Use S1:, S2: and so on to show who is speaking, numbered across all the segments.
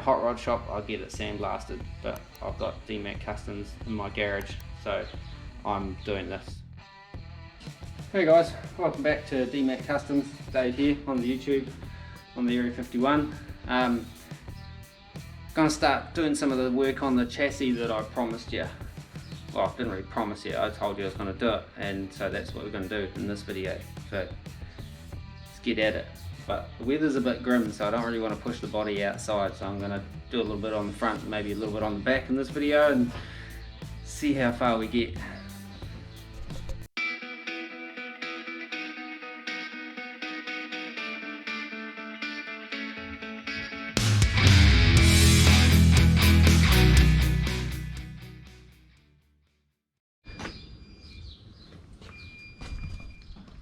S1: hot rod shop, I'll get it sandblasted, but I've got DMAC Kustoms in my garage, so I'm doing this. Hey guys, welcome back to DMAC Kustoms. Dave here on the YouTube on the Area 51. Gonna start doing some of the work on the chassis that I promised you. Well, I didn't really promise you, I told you I was going to do it, and so that's what we're going to do in this video. So let's get at it. But the weather's a bit grim, so I don't really want to push the body outside, so I'm going to do a little bit on the front, maybe a little bit on the back in this video, and see how far we get.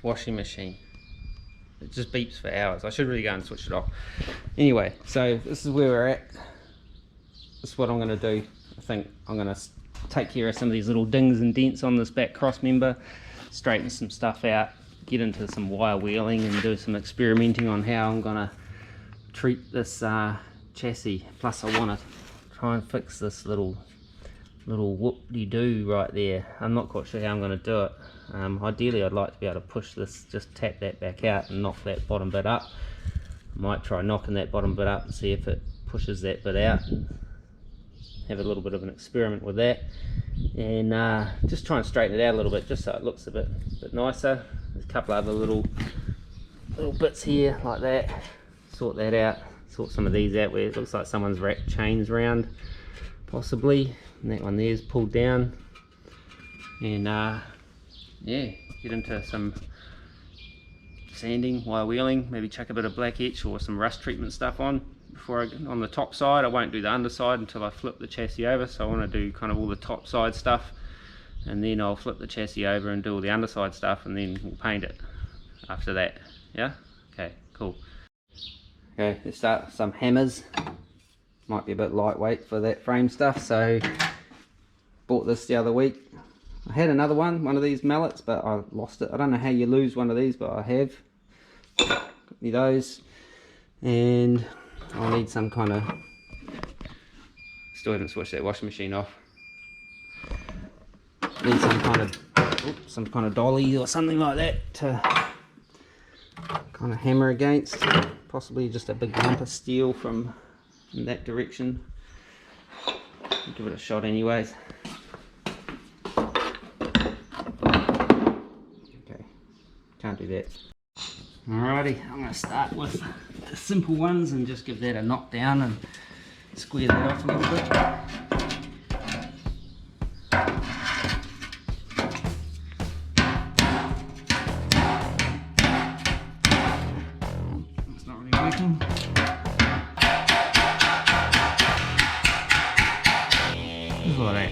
S1: Washing machine, it just beeps for hours. I should really go and switch it off. Anyway, so this is where we're at. This is what I'm going to do. I think I'm going to take care of some of these little dings and dents on this back cross member, straighten some stuff out, get into some wire wheeling and do some experimenting on how I'm going to treat this chassis. Plus I want to try and fix this little whoop-de-doo right there. I'm not quite sure how I'm going to do it. Ideally I'd like to be able to push this, just tap that back out and knock that bottom bit up. I might try knocking that bottom bit up and see if it pushes that bit out. Have a little bit of an experiment with that, and just try and straighten it out a little bit, just so it looks a bit nicer. There's a couple other little bits here like that. Sort that out. Sort some of these out where it looks like someone's wrapped chains around, possibly. And that one there's pulled down. And yeah, get into some sanding, wire wheeling, maybe chuck a bit of black etch or some rust treatment stuff on before I get on the top side. I won't do the underside until I flip the chassis over, so I want to do kind of all the top side stuff, and then I'll flip the chassis over and do all the underside stuff, and then we'll paint it after that. Yeah? Okay, cool. Okay, let's start with some hammers. Might be a bit lightweight for that frame stuff, so bought this the other week. I had another one of these mallets, but I lost it. I don't know how you lose one of these, but I have. Got me those, and I'll need some kind of, still haven't switched that washing machine off. Need some kind of dolly or something like that to kind of hammer against. Possibly just a big lump of steel from in that direction. I'll give it a shot anyways. Can't do that. Alrighty, I'm going to start with the simple ones and just give that a knock down and square that off a little bit. It's not really working. Just like that.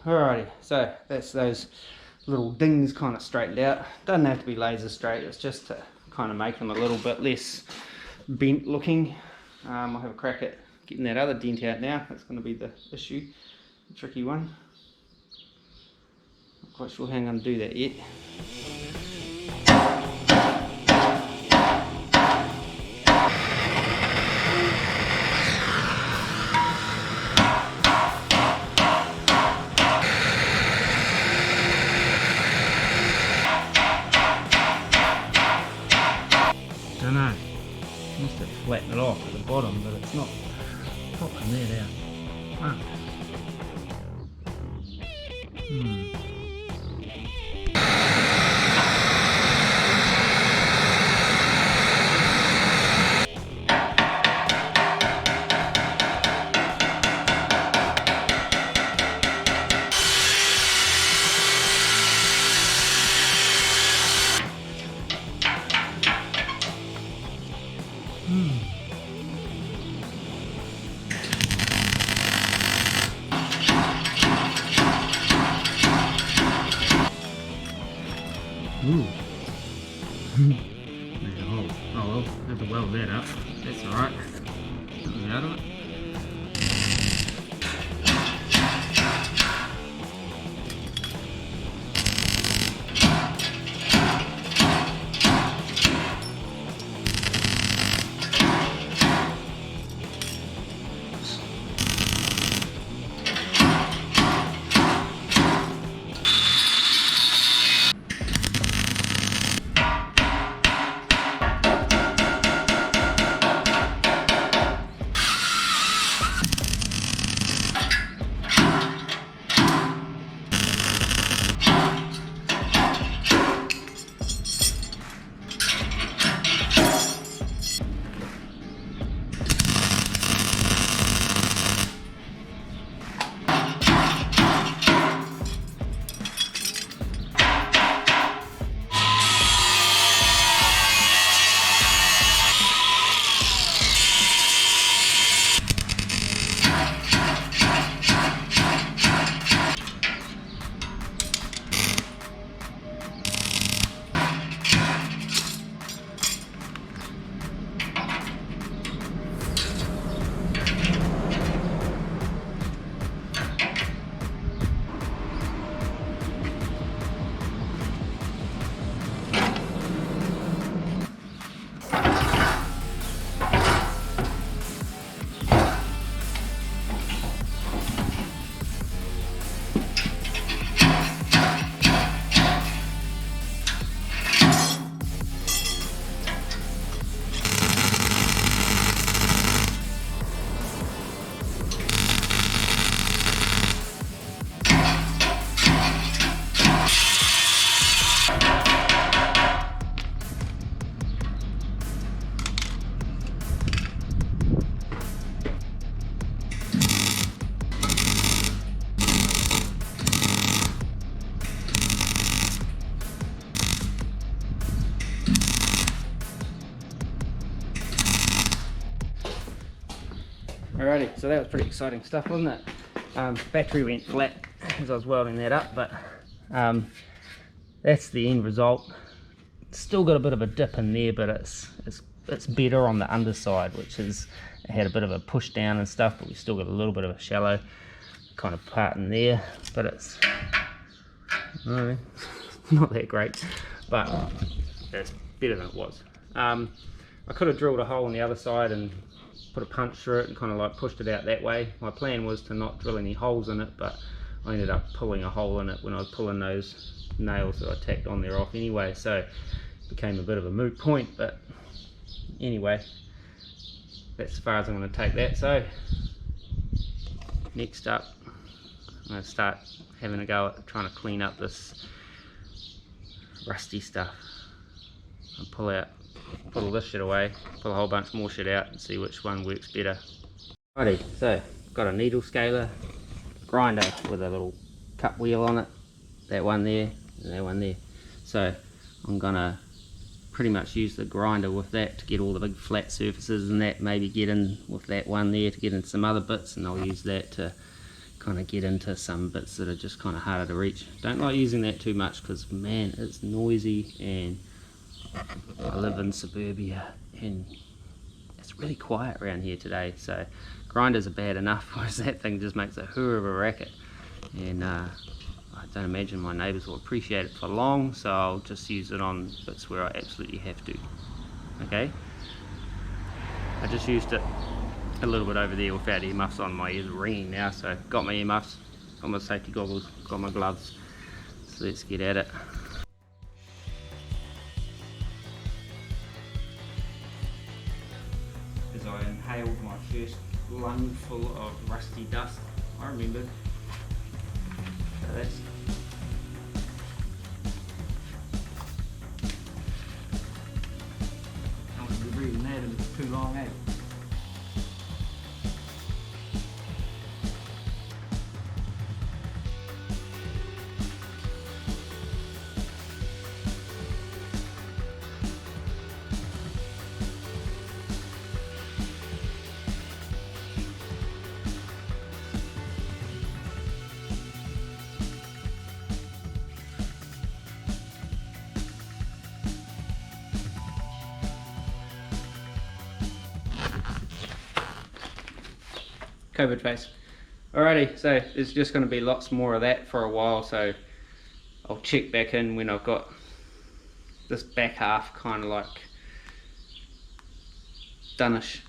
S1: Alrighty, so that's those little dings kind of straightened out. Doesn't have to be laser straight, it's just to kind of make them a little bit less bent looking. I'll have a crack at getting that other dent out now. That's going to be the issue, the tricky one. Not quite sure how I'm going to do that yet. Don't know. Must have flattened it off at the bottom, but it's not popping that out. Oh well, have to weld that up. That's alright. Something's out of it. Alrighty, so that was pretty exciting stuff, wasn't it? Battery went flat as I was welding that up, but that's the end result. Still got a bit of a dip in there, but it's better on the underside, which is, it had a bit of a push down and stuff, but we still got a little bit of a shallow kind of part in there, but it's not that great, but it's better than it was. I could have drilled a hole on the other side and put a punch through it and kind of like pushed it out that way. My plan was to not drill any holes in it, but I ended up pulling a hole in it when I was pulling those nails that I tacked on there off anyway, so it became a bit of a moot point. But anyway, that's as far as I'm going to take that. So next up, I'm going to start having a go at trying to clean up this rusty stuff and put all this shit away, pull a whole bunch more shit out and see which one works better. Righty, so got a needle scaler, grinder with a little cup wheel on it, that one there and that one there. So I'm gonna pretty much use the grinder with that to get all the big flat surfaces and that, maybe get in with that one there to get into some other bits, and I'll use that to kind of get into some bits that are just kind of harder to reach. Don't like using that too much because man, it's noisy, and I live in suburbia and it's really quiet around here today, so grinders are bad enough, whereas that thing just makes a hoo of a racket, and I don't imagine my neighbours will appreciate it for long, so I'll just use it on bits where I absolutely have to. Okay, I just used it a little bit over there without earmuffs on. My ears are ringing now, so got my earmuffs, got my safety goggles, got my gloves, so let's get at it. As I inhaled my first lungful of rusty dust, I remembered. So that's too long, eh? COVID face. Alrighty, so there's just going to be lots more of that for a while, so I'll check back in when I've got this back half kind of like doneish.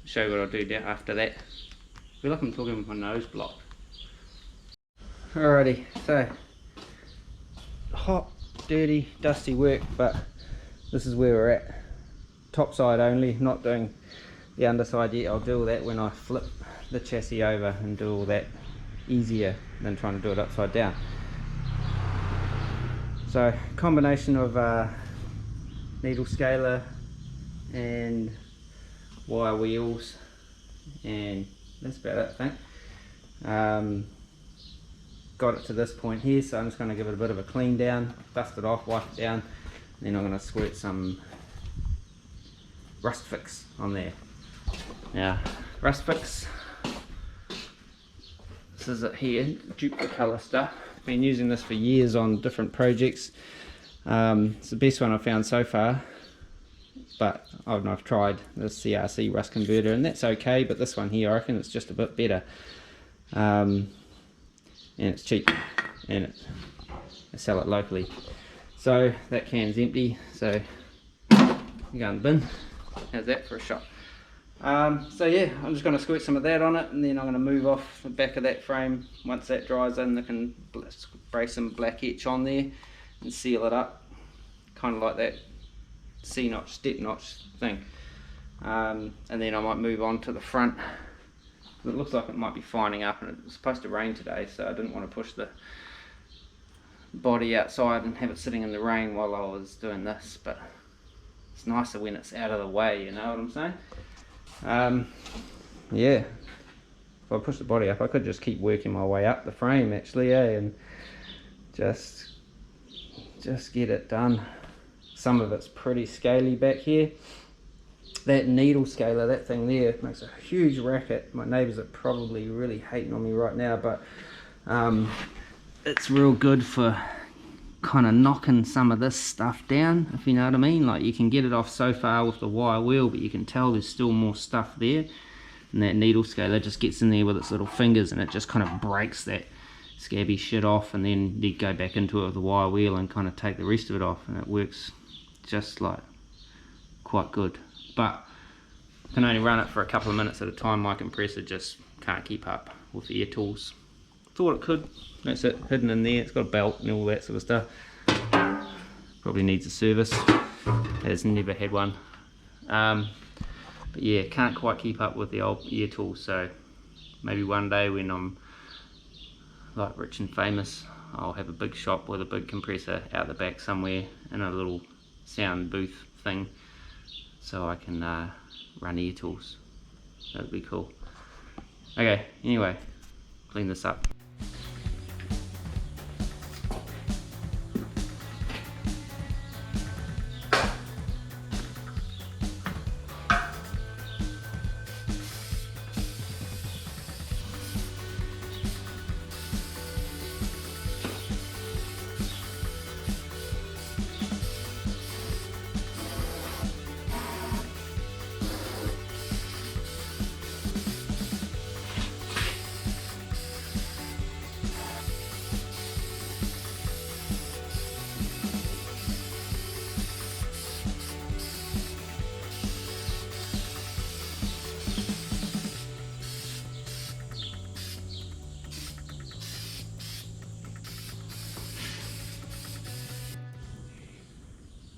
S1: Show you what I'll do after that. I feel like I'm talking with my nose blocked. Alrighty, so hot, dirty, dusty work, but this is where we're at. Top side only, not doing the underside yet. I'll do all that when I flip the chassis over and do all that easier than trying to do it upside down. So combination of needle scaler and wire wheels, and that's about it, I think. Got it to this point here, so I'm just going to give it a bit of a clean down, dust it off, wipe it down, and then I'm going to squirt some rust fix on there. Now rust fix, this is it here, duplicolour stuff. Been using this for years on different projects. It's the best one I've found so far, but I've tried the CRC rust converter and that's okay, but this one here I reckon it's just a bit better. And it's cheap, and they sell it locally. So that can's empty, so you go in the bin. How's that for a shot? So yeah, I'm just going to squirt some of that on it, and then I'm going to move off the back of that frame. Once that dries in, I can spray some black etch on there and seal it up, kind of like that C-notch, step notch thing. And then I might move on to the front. It looks like it might be fining up, and it's supposed to rain today, so I didn't want to push the body outside and have it sitting in the rain while I was doing this, but it's nicer when it's out of the way, you know what I'm saying? Yeah, if I push the body up, I could just keep working my way up the frame actually, and just get it done. Some of it's pretty scaly back here. That needle scaler, that thing there, makes a huge racket. My neighbours are probably really hating on me right now, but it's real good for kind of knocking some of this stuff down, if you know what I mean. Like, you can get it off so far with the wire wheel, but you can tell there's still more stuff there, and that needle scaler just gets in there with its little fingers and it just kind of breaks that scabby shit off, and then you go back into it with the wire wheel and kind of take the rest of it off, and it works just like quite good. But I can only run it for a couple of minutes at a time. My compressor just can't keep up with the air tools. Thought it could. That's it, hidden in there. It's got a belt and all that sort of stuff. Probably needs a service. Has never had one. But yeah, can't quite keep up with the old air tools. So maybe one day when I'm like rich and famous, I'll have a big shop with a big compressor out the back somewhere in a little sound booth thing, so I can run air tools. That'd be cool. Okay, anyway, clean this up.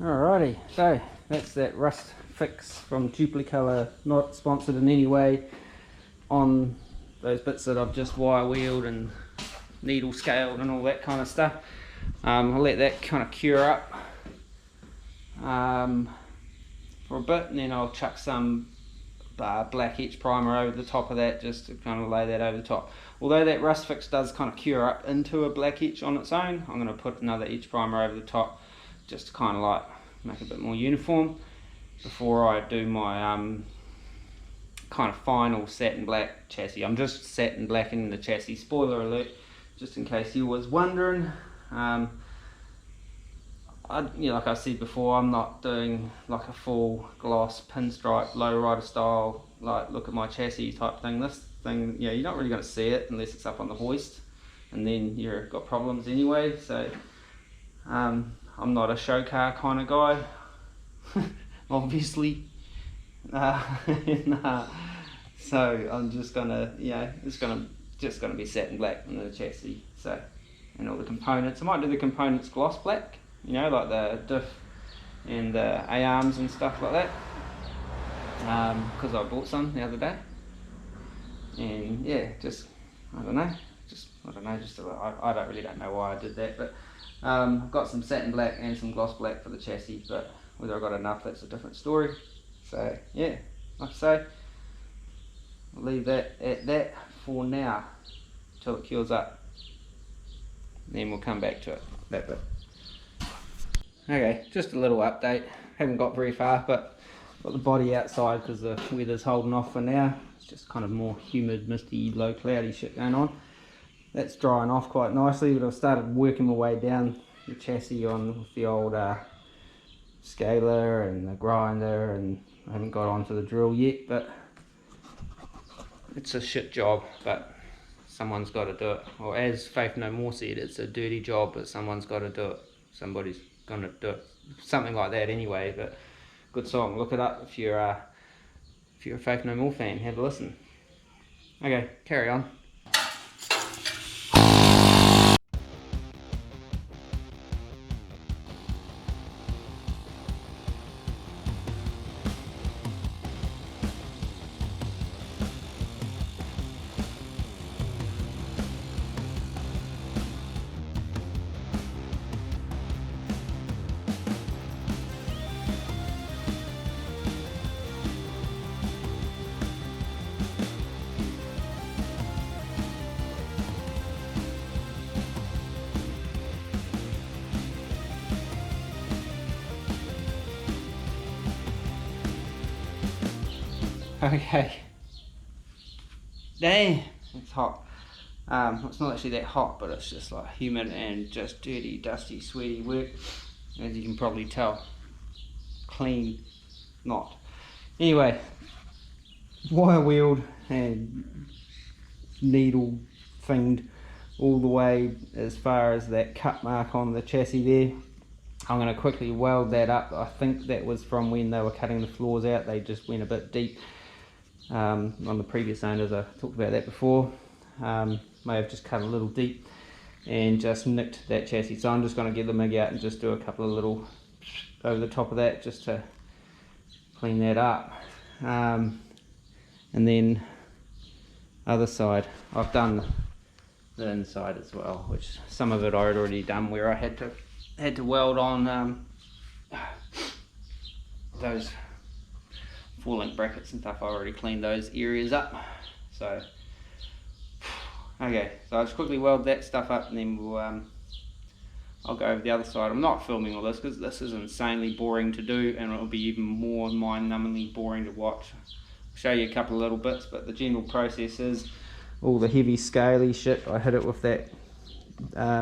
S1: Alrighty, so that's that rust fix from Duplicolour, not sponsored in any way, on those bits that I've just wire wheeled and needle scaled and all that kind of stuff. I'll let that kind of cure up for a bit, and then I'll chuck some black etch primer over the top of that, just to kind of lay that over the top. Although that rust fix does kind of cure up into a black etch on its own, I'm going to put another etch primer over the top just to kind of like make it a bit more uniform before I do my kind of final satin black chassis. I'm just satin blacking the chassis, spoiler alert, just in case you was wondering. Like I said before, I'm not doing like a full gloss pinstripe lowrider style, like look at my chassis type thing. This thing, you're not really going to see it unless it's up on the hoist, and then you've got problems anyway. So I'm not a show car kind of guy, obviously. So I'm just gonna, it's just gonna be satin black in the chassis. So, and all the components, I might do the components gloss black, like the diff and the A-arms and stuff like that, because I bought some the other day. And yeah, I don't really don't know why I did that, but I've got some satin black and some gloss black for the chassis, but whether I got enough, that's a different story. So yeah, like I say, I'll leave that at that for now till it cures up, then we'll come back to it, that bit. Okay, just a little update, haven't got very far, but got the body outside because the weather's holding off for now. It's just kind of more humid, misty, low cloudy shit going on. That's drying off quite nicely, but I've started working my way down the chassis on the old scaler and the grinder, and I haven't got onto the drill yet, but it's a shit job, but someone's got to do it. Or as Faith No More said, it's a dirty job, but someone's got to do it. Somebody's going to do it. Something like that anyway, but good song. Look it up if you're a Faith No More fan. Have a listen. Okay, carry on. Okay, dang, it's hot. It's not actually that hot, but it's just like humid and just dirty, dusty, sweaty work, as you can probably tell. Clean, not. Anyway, wire wheeled and needle thinged all the way as far as that cut mark on the chassis there. I'm going to quickly weld that up. I think that was from when they were cutting the floors out. They just went a bit deep. On the previous owners, I talked about that before, may have just cut a little deep and just nicked that chassis. So I'm just going to get the MIG out and just do a couple of little over the top of that just to clean that up. And then other side, I've done the inside as well, which some of it I had already done, where I had to weld on those 4-link brackets and stuff. I already cleaned those areas up. So okay, so I'll just quickly weld that stuff up, and then we'll I'll go over the other side. I'm not filming all this because this is insanely boring to do, and it'll be even more mind-numbingly boring to watch. I'll show you a couple of little bits, but the general process is all the heavy scaly shit, I hit it with that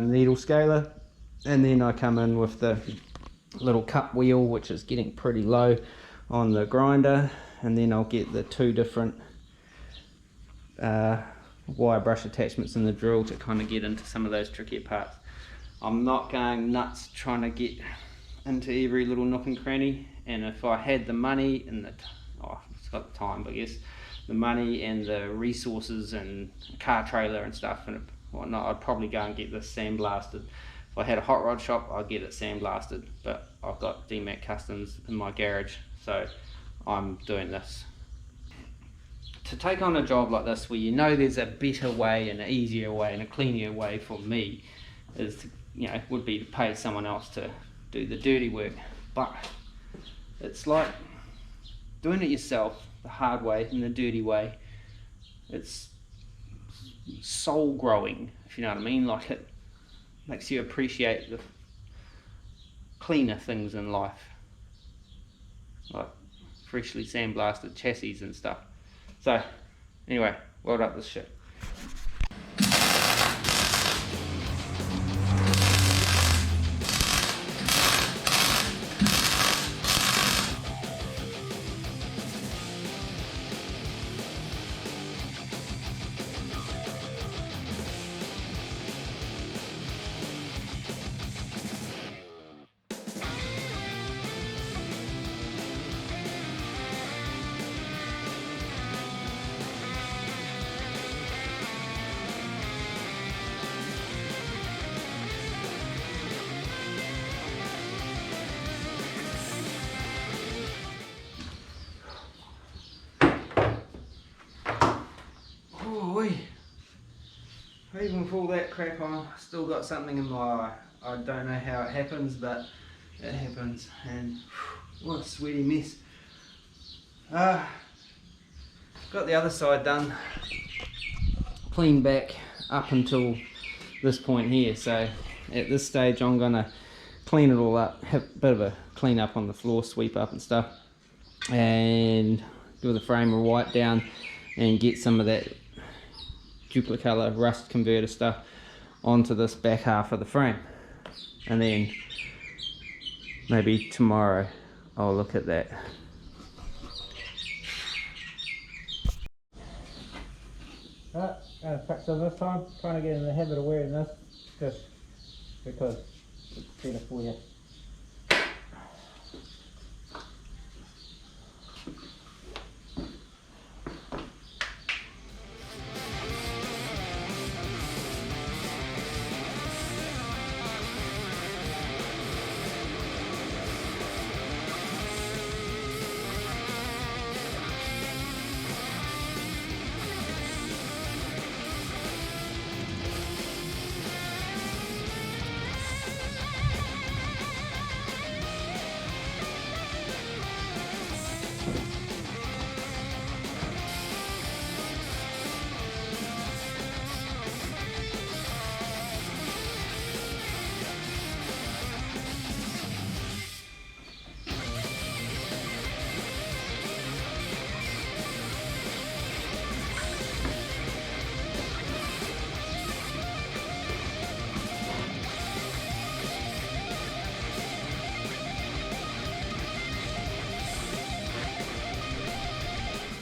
S1: needle scaler, and then I come in with the little cup wheel, which is getting pretty low on the grinder, and then I'll get the two different wire brush attachments in the drill to kind of get into some of those trickier parts. I'm not going nuts trying to get into every little nook and cranny, and if I had the money and it's got the time, I guess, the money and the resources and a car trailer and stuff and whatnot, I'd probably go and get this sandblasted. If I had a hot rod shop, I'd get it sandblasted, but I've got DMAC Customs in my garage, so I'm doing this. To take on a job like this, where you know there's a better way and an easier way and a cleaner way, for me, is to, would be to pay someone else to do the dirty work. But it's like doing it yourself. the hard way and the dirty way. It's soul growing, if you know what I mean. Like, it makes you appreciate the cleaner things in life, like freshly sandblasted chassis and stuff. So anyway, weld up this shit. Even with all that crap on, I still got something in my eye. I don't know how it happens, but it happens, and what a sweaty mess. Got the other side done, cleaned back up until this point here, so at this stage I'm gonna clean it all up, have a bit of a clean up on the floor, sweep up and stuff, and do the frame of white down and get some of that duplicolor rust converter stuff onto this back half of the frame, and then maybe tomorrow I'll look at that. Right, going to fix it this time, trying to get in the habit of wearing this just because it's better for you.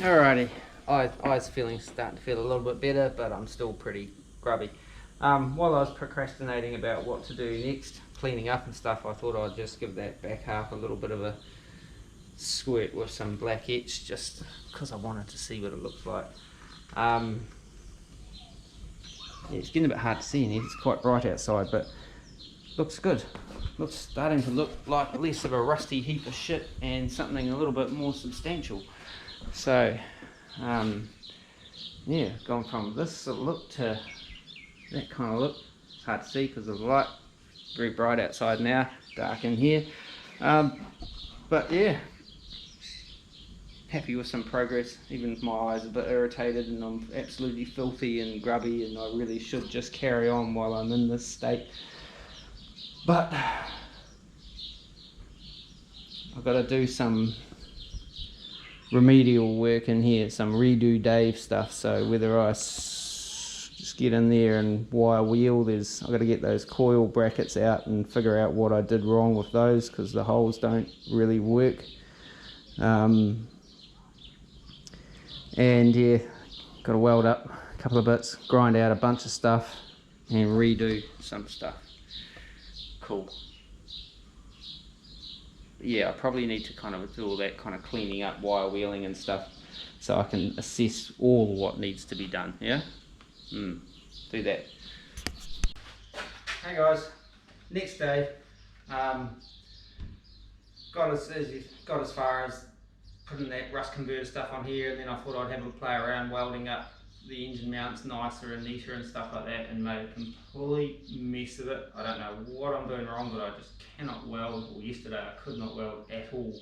S1: Alrighty, eyes starting to feel a little bit better, but I'm still pretty grubby. While I was procrastinating about what to do next, cleaning up and stuff, I thought I'd just give that back half a little bit of a squirt with some black etch, just because I wanted to see what it looks like. Yeah, it's getting a bit hard to see in here, it's quite bright outside, but looks good. Looks starting to look like less of a rusty heap of shit and something a little bit more substantial. So yeah, gone from this look to that kind of look. It's hard to see because of the light, very bright outside now, dark in here, but yeah, happy with some progress, even if my eyes are a bit irritated and I'm absolutely filthy and grubby and I really should just carry on while I'm in this state, but I've got to do some remedial work in here, some redo Dave stuff. So whether I just get in there and wire wheel, I've got to get those coil brackets out and figure out what I did wrong with those, because the holes don't really work. And yeah, got to weld up a couple of bits, grind out a bunch of stuff and redo some stuff. Cool. Yeah, I probably need to kind of do all that kind of cleaning up, wire wheeling and stuff, so I can assess all what needs to be done. Yeah, do that. Hey guys, next day, got as far as putting that rust converter stuff on here, and then I thought I'd have a play around welding up the engine mounts nicer and neater and stuff like that, and made a complete mess of it. I don't know what I'm doing wrong, but I just cannot weld, or yesterday I could not weld at all.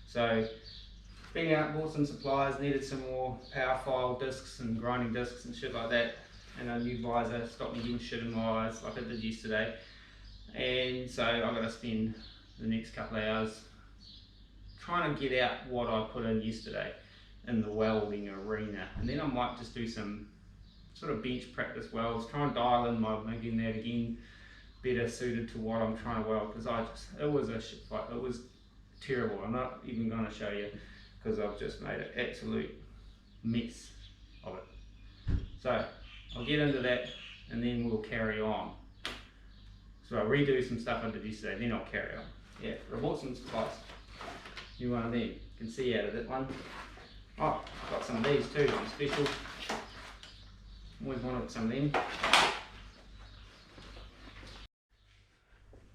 S1: So been out, bought some supplies, needed some more power file discs and grinding discs and shit like that, and a new visor, stopped me getting shit in my eyes like I did yesterday. And so I've got to spend the next couple of hours trying to get out what I put in yesterday in the welding arena, and then I might just do some sort of bench practice welds, try and dial in my making that again better suited to what I'm trying to weld, because it was a shit fight. It was terrible. I'm not even going to show you because I've just made an absolute mess of it. So I'll get into that and then we'll carry on. So I'll redo some stuff I did yesterday, then I'll carry on. Yeah, I bought some supplies. New one of them. You can see out of that one. Oh, got some of these too, some special. Always wanted some of them.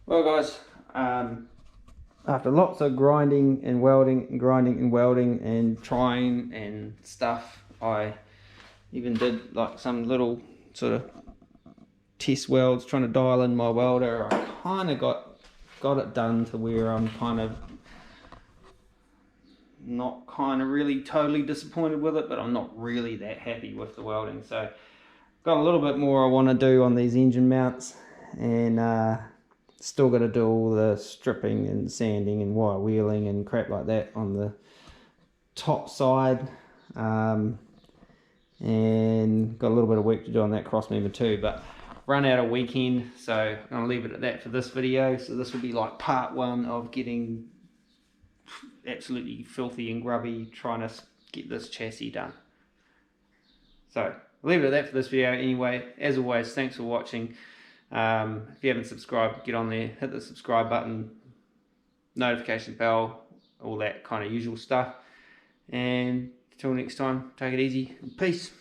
S1: Well guys, after lots of grinding and welding and grinding and welding and trying and stuff, I even did like some little sort of test welds trying to dial in my welder. I kind of got it done to where I'm kind of not really totally disappointed with it, but I'm not really that happy with the welding. So got a little bit more I want to do on these engine mounts, and still got to do all the stripping and sanding and wire wheeling and crap like that on the top side, and got a little bit of work to do on that cross member too. But run out of weekend, so I'm going to leave it at that for this video. So this will be like part one of getting absolutely filthy and grubby trying to get this chassis done. So I'll leave it at that for this video anyway. As always, thanks for watching. If you haven't subscribed, get on there, hit the subscribe button, notification bell, all that kind of usual stuff. And until next time, take it easy. Peace.